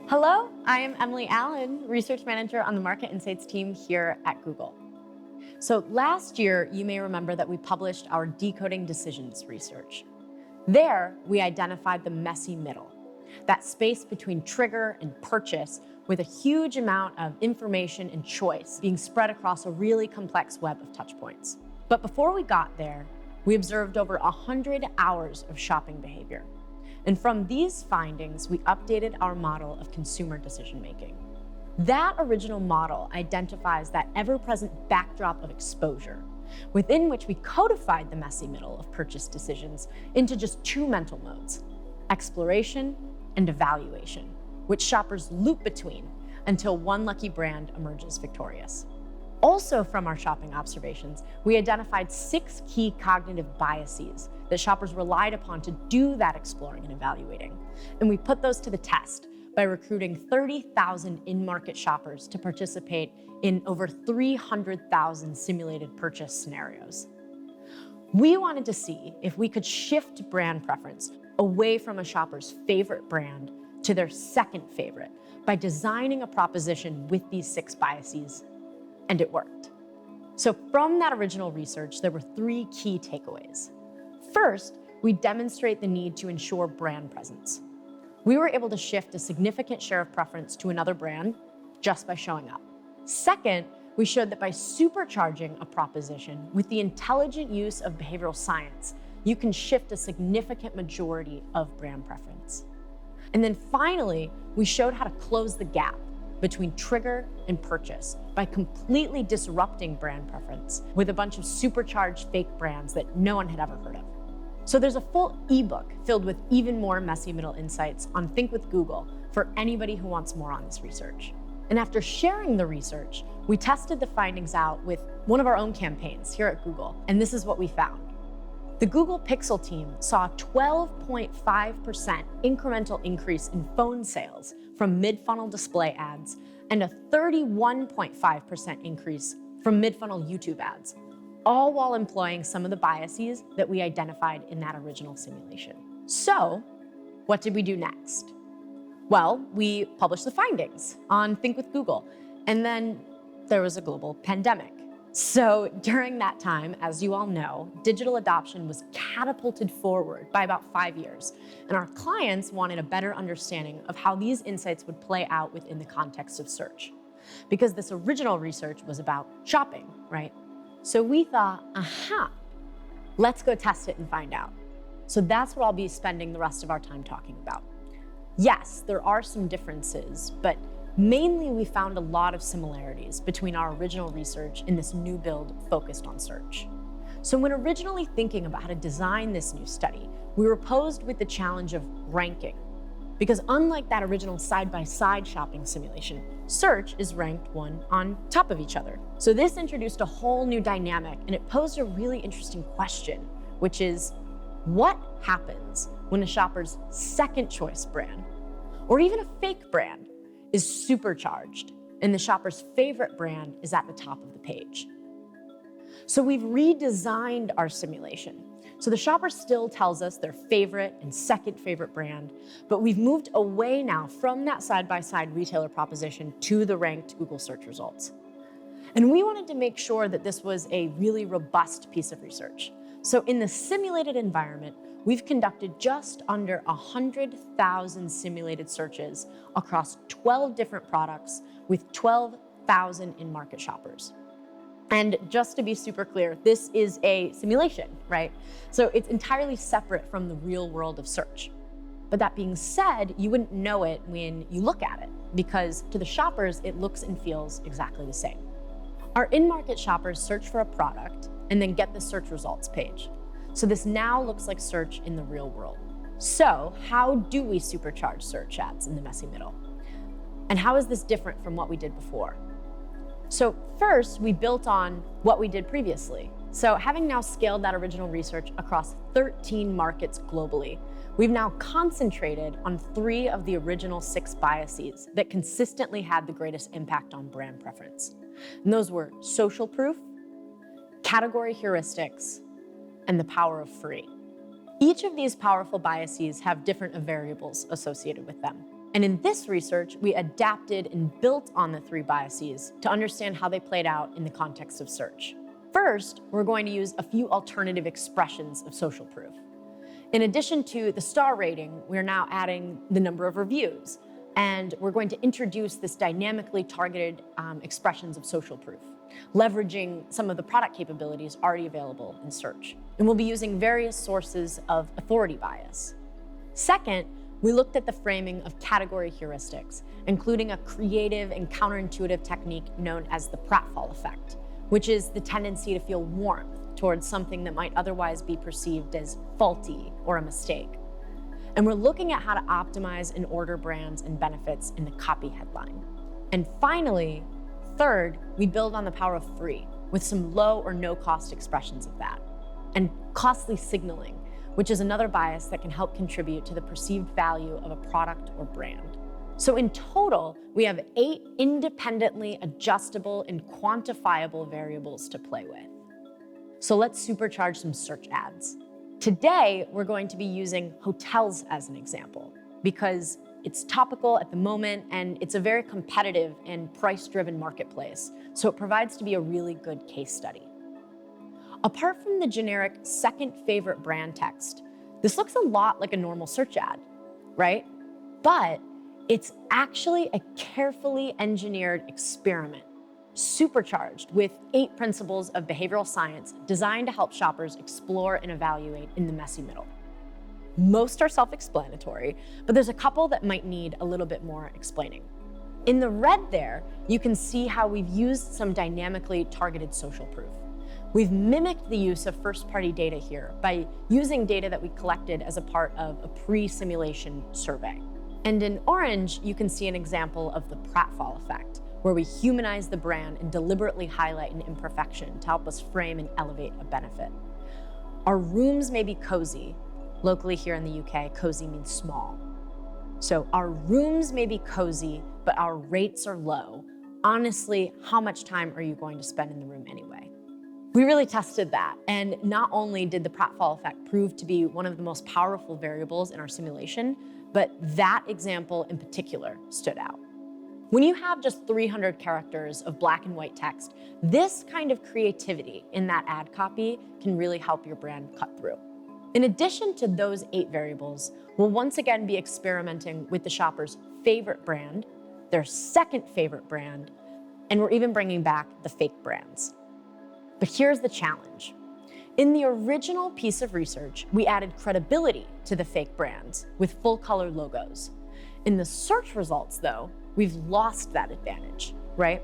Hello, I am Emily Allen, Research Manager on the Market Insights team here at Google. So last year, you may remember that we published our Decoding Decisions research. There, we identified the messy middle, that space between trigger and purchase with a huge amount of information and choice being spread across a really complex web of touchpoints. But before we got there, we observed over 100 hours of shopping behavior. And from these findings, we updated our model of consumer decision-making. That original model identifies that ever-present backdrop of exposure, within which we codified the messy middle of purchase decisions into just two mental modes: exploration and evaluation, which shoppers loop between until one lucky brand emerges victorious. Also from our shopping observations, we identified 6 key cognitive biases that shoppers relied upon to do that exploring and evaluating. And we put those to the test by recruiting 30,000 in-market shoppers to participate in over 300,000 simulated purchase scenarios. We wanted to see if we could shift brand preference away from a shopper's favorite brand to their second favorite by designing a proposition with these 6 biases. And it worked. So from that original research, there were 3 key takeaways. First, we demonstrate the need to ensure brand presence. We were able to shift a significant share of preference to another brand just by showing up. Second, we showed that by supercharging a proposition with the intelligent use of behavioral science, you can shift a significant majority of brand preference. And then finally, we showed how to close the gap between trigger and purchase by completely disrupting brand preference with a bunch of supercharged fake brands that no one had ever heard of. So there's a full ebook filled with even more messy middle insights on Think with Google for anybody who wants more on this research. And after sharing the research, we tested the findings out with one of our own campaigns here at Google, and this is what we found. The Google Pixel team saw a 12.5% incremental increase in phone sales from mid-funnel display ads and a 31.5% increase from mid-funnel YouTube ads, all while employing some of the biases that we identified in that original simulation. So, what did we do next? Well, we published the findings on Think with Google, and then there was a global pandemic. So during that time, as you all know, digital adoption was catapulted forward by about 5 years, and our clients wanted a better understanding of how these insights would play out within the context of search. Because this original research was about shopping, right? So we thought, let's go test it and find out. So that's what I'll be spending the rest of our time talking about. Yes, there are some differences, but mainly, we found a lot of similarities between our original research and this new build focused on search. So when originally thinking about how to design this new study, we were posed with the challenge of ranking. Because unlike that original side-by-side shopping simulation, search is ranked one on top of each other. So this introduced a whole new dynamic, and it posed a really interesting question, which is, what happens when a shopper's second choice brand, or even a fake brand, is supercharged, and the shopper's favorite brand is at the top of the page? So we've redesigned our simulation. So the shopper still tells us their favorite and second favorite brand, but we've moved away now from that side-by-side retailer proposition to the ranked Google search results. And we wanted to make sure that this was a really robust piece of research. So in the simulated environment, we've conducted just under 100,000 simulated searches across 12 different products with 12,000 in-market shoppers. And just to be super clear, this is a simulation, right? So it's entirely separate from the real world of search. But that being said, you wouldn't know it when you look at it, because to the shoppers, it looks and feels exactly the same. Our in-market shoppers search for a product and then get the search results page. So this now looks like search in the real world. So how do we supercharge search ads in the messy middle? And how is this different from what we did before? So first, we built on what we did previously. So having now scaled that original research across 13 markets globally, we've now concentrated on 3 of the original 6 biases that consistently had the greatest impact on brand preference. And those were social proof, category heuristics, and the power of free. Each of these powerful biases have different variables associated with them. And in this research, we adapted and built on the 3 biases to understand how they played out in the context of search. First, we're going to use a few alternative expressions of social proof. In addition to the star rating, we're now adding the number of reviews, and we're going to introduce this dynamically targeted expressions of social proof, leveraging some of the product capabilities already available in search. And we'll be using various sources of authority bias. Second, we looked at the framing of category heuristics, including a creative and counterintuitive technique known as the pratfall effect, which is the tendency to feel warmth towards something that might otherwise be perceived as faulty or a mistake. And we're looking at how to optimize and order brands and benefits in the copy headline. And finally, third, we build on the power of free with some low or no cost expressions of that. And costly signaling, which is another bias that can help contribute to the perceived value of a product or brand. So in total, we have 8 independently adjustable and quantifiable variables to play with. So let's supercharge some search ads. Today, we're going to be using hotels as an example because it's topical at the moment and it's a very competitive and price-driven marketplace, so it provides to be a really good case study. Apart from the generic second favorite brand text, this looks a lot like a normal search ad, right? But it's actually a carefully engineered experiment, supercharged with 8 principles of behavioral science designed to help shoppers explore and evaluate in the messy middle. Most are self-explanatory, but there's a couple that might need a little bit more explaining. In the red there, you can see how we've used some dynamically targeted social proof. We've mimicked the use of first-party data here by using data that we collected as a part of a pre-simulation survey. And in orange, you can see an example of the pratfall effect, where we humanize the brand and deliberately highlight an imperfection to help us frame and elevate a benefit. Our rooms may be cozy. Locally here in the UK, cozy means small. So our rooms may be cozy, but our rates are low. Honestly, how much time are you going to spend in the room anyway? We really tested that, and not only did the pratfall effect prove to be one of the most powerful variables in our simulation, but that example in particular stood out. When you have just 300 characters of black and white text, this kind of creativity in that ad copy can really help your brand cut through. In addition to those 8 variables, we'll once again be experimenting with the shopper's favorite brand, their second favorite brand, and we're even bringing back the fake brands. But here's the challenge. In the original piece of research, we added credibility to the fake brands with full-color logos. In the search results, though, we've lost that advantage, right?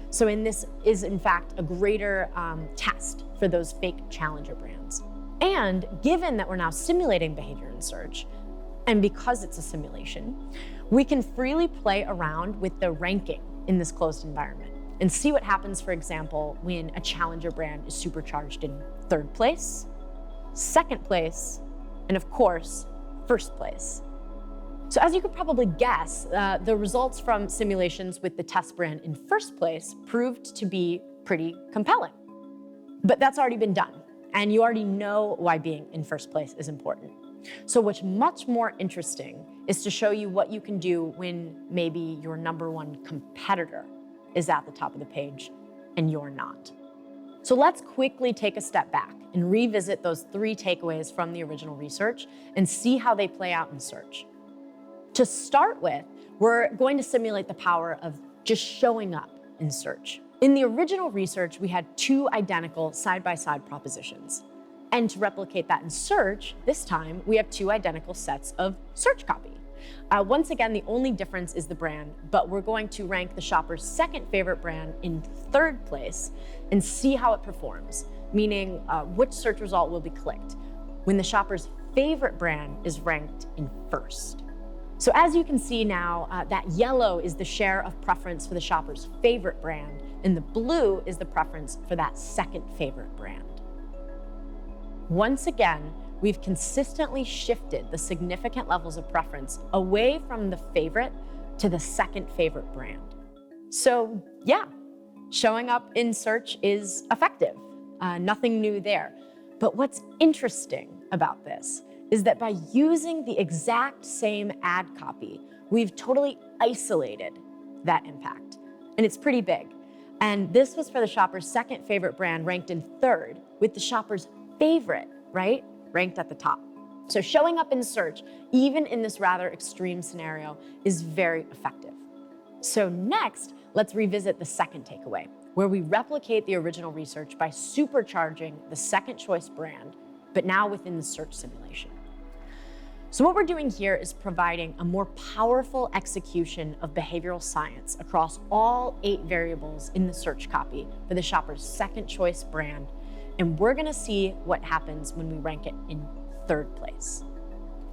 So this is, in fact, a greater test for those fake challenger brands. And given that we're now simulating behavior in search, and because it's a simulation, we can freely play around with the ranking in this closed environment and see what happens, for example, when a challenger brand is supercharged in 3rd place, 2nd place, and of course, 1st place. So as you could probably guess, the results from simulations with the test brand in 1st place proved to be pretty compelling. But that's already been done, and you already know why being in 1st place is important. So what's much more interesting is to show you what you can do when maybe your #1 competitor is at the top of the page and you're not. So let's quickly take a step back and revisit those 3 takeaways from the original research and see how they play out in search. To start with, we're going to simulate the power of just showing up in search. In the original research, we had 2 identical side-by-side propositions. And to replicate that in search, this time we have 2 identical sets of search copy. Once again, the only difference is the brand, but we're going to rank the shopper's second favorite brand in 3rd place and see how it performs, meaning which search result will be clicked when the shopper's favorite brand is ranked in 1st. So as you can see now, that yellow is the share of preference for the shopper's favorite brand, and the blue is the preference for that second favorite brand. Once again, we've consistently shifted the significant levels of preference away from the favorite to the second favorite brand. So yeah, showing up in search is effective. Nothing new there. But what's interesting about this is that by using the exact same ad copy, we've totally isolated that impact. And it's pretty big. And this was for the shopper's second favorite brand, ranked in third, with the shopper's favorite, right, ranked at the top. So showing up in search, even in this rather extreme scenario, is very effective. So next, let's revisit the second takeaway, where we replicate the original research by supercharging the second choice brand, but now within the search simulation. So what we're doing here is providing a more powerful execution of behavioral science across all 8 variables in the search copy for the shopper's second choice brand. And we're gonna see what happens when we rank it in third place.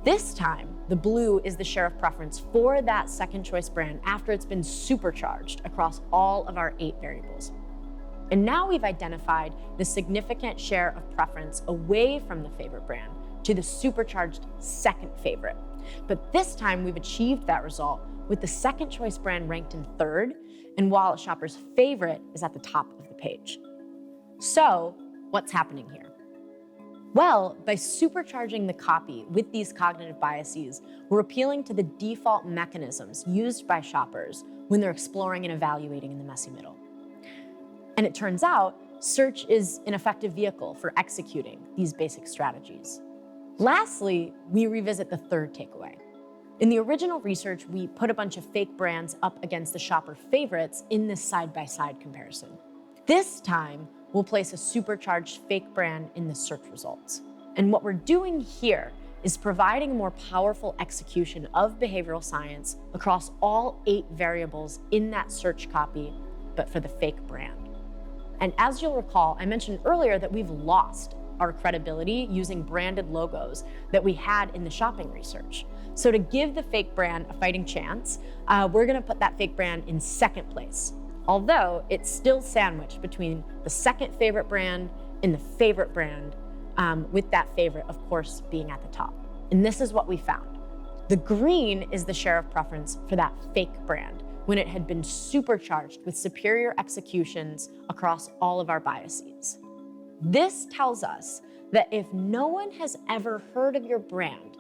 This time, the blue is the share of preference for that second choice brand after it's been supercharged across all of our 8 variables. And now we've identified the significant share of preference away from the favorite brand to the supercharged second favorite. But this time we've achieved that result with the second choice brand ranked in third, and while a shopper's favorite is at the top of the page. So what's happening here? Well, by supercharging the copy with these cognitive biases, we're appealing to the default mechanisms used by shoppers when they're exploring and evaluating in the messy middle. And it turns out, search is an effective vehicle for executing these basic strategies. Lastly, we revisit the third takeaway. In the original research, we put a bunch of fake brands up against the shopper favorites in this side-by-side comparison. This time, we'll place a supercharged fake brand in the search results. And what we're doing here is providing a more powerful execution of behavioral science across all 8 variables in that search copy, but for the fake brand. And as you'll recall, I mentioned earlier that we've lost our credibility using branded logos that we had in the shopping research. So to give the fake brand a fighting chance, we're gonna put that fake brand in second place, although it's still sandwiched between the second favorite brand and the favorite brand, with that favorite, of course, being at the top. And this is what we found. The green is the share of preference for that fake brand when it had been supercharged with superior executions across all of our biases. This tells us that if no one has ever heard of your brand,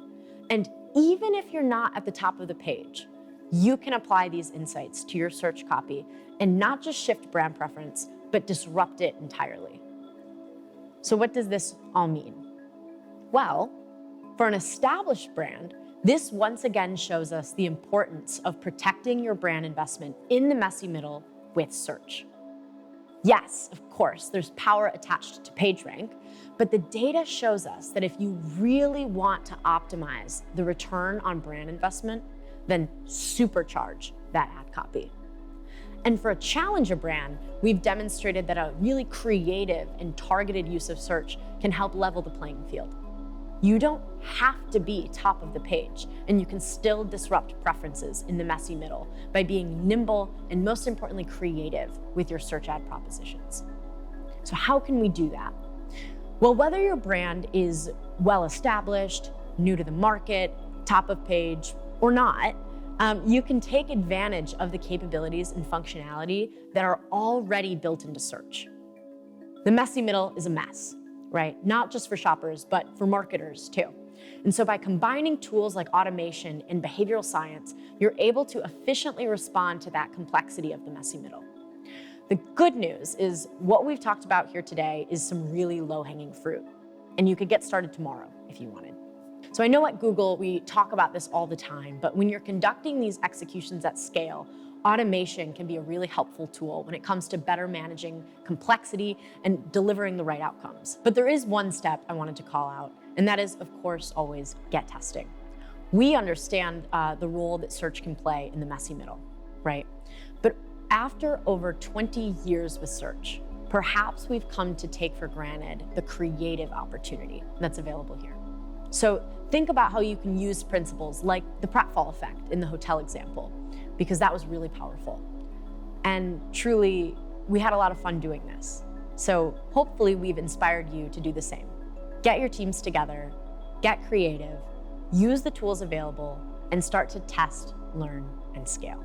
and even if you're not at the top of the page, you can apply these insights to your search copy and not just shift brand preference, but disrupt it entirely. So what does this all mean? Well, for an established brand, this once again shows us the importance of protecting your brand investment in the messy middle with search. Yes, of course, there's power attached to PageRank, but the data shows us that if you really want to optimize the return on brand investment, then supercharge that ad copy. And for a challenger brand, we've demonstrated that a really creative and targeted use of search can help level the playing field. You don't have to be top of the page, and you can still disrupt preferences in the messy middle by being nimble and, most importantly, creative with your search ad propositions. So how can we do that? Well, whether your brand is well-established, new to the market, top of page, or not, you can take advantage of the capabilities and functionality that are already built into search. The messy middle is a mess, right? Not just for shoppers, but for marketers too. And so by combining tools like automation and behavioral science, you're able to efficiently respond to that complexity of the messy middle. The good news is what we've talked about here today is some really low-hanging fruit, and you could get started tomorrow if you wanted. So I know at Google, we talk about this all the time, but when you're conducting these executions at scale, automation can be a really helpful tool when it comes to better managing complexity and delivering the right outcomes. But there is one step I wanted to call out, and that is, of course, always get testing. We understand the role that search can play in the messy middle, right? But after over 20 years with search, perhaps we've come to take for granted the creative opportunity that's available here. So think about how you can use principles like the pratfall effect in the hotel example, because that was really powerful. And truly, we had a lot of fun doing this. So hopefully we've inspired you to do the same. Get your teams together, get creative, use the tools available, and start to test, learn, and scale.